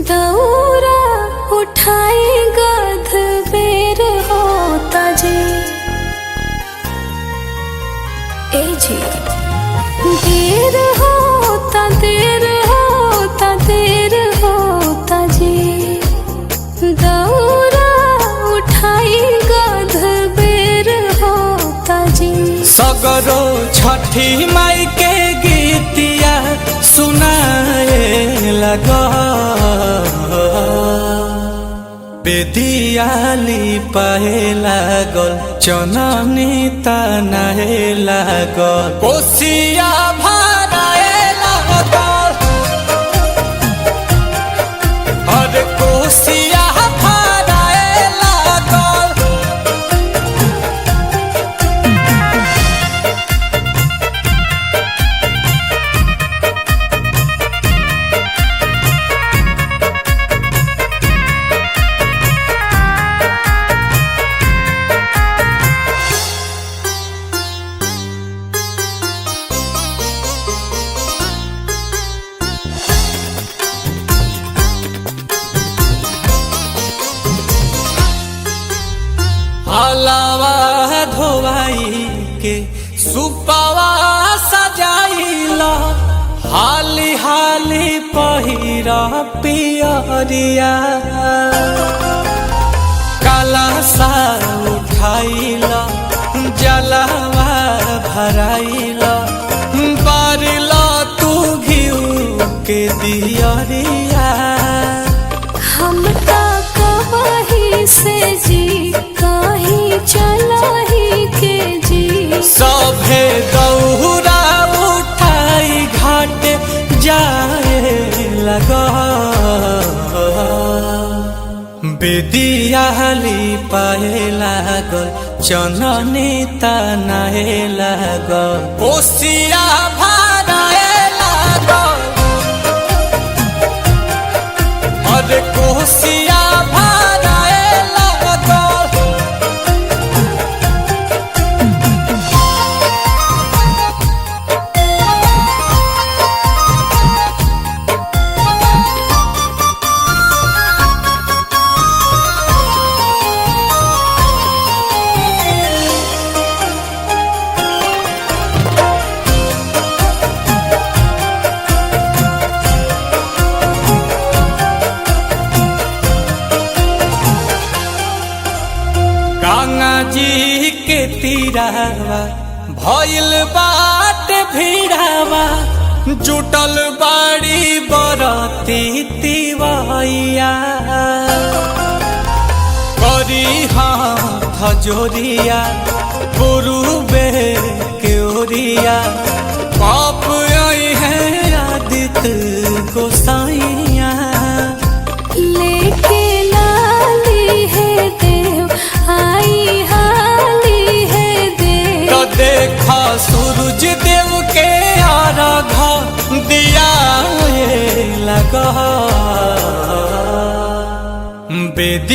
दौरा उठाए गध बेर होता जी। ए जी देर होता देर होता देर होता जी। दौरा उठाए गध बेर होता जी। सगरो छठी माई के गीतिया सुनाए लगा बेदियाली पाए लागल चननी तनाए लागल कोसिया भराए लागल और कोसिया भराए लागल। हलावा धोवाई के सुपावा सजाइला हाली हाली पहिरा पियरिया काला सा उठाइला जलावा भराइला बारिला तू घिउ के दियरिया। हम तो कहीं से जी कहीं चला ही के जी। सभे दौरा उठाई घाट जाए लगा बेदियाली पाए लागल चननी तनाए लागल कोसिया भराए लागल और कोसिया भराए लागल। गंगा जी के तीरावा भइल बाट भीड़ावा जुटल बाड़ी बरती तिवैया करी हाथ जोरिया गुरुबे के ओरिया पाप आई है आदित्य गोसाइया। लेके लाली है देव आई हाली है देव तो देखा सूरज देव के आराधा दिया लगा बेदी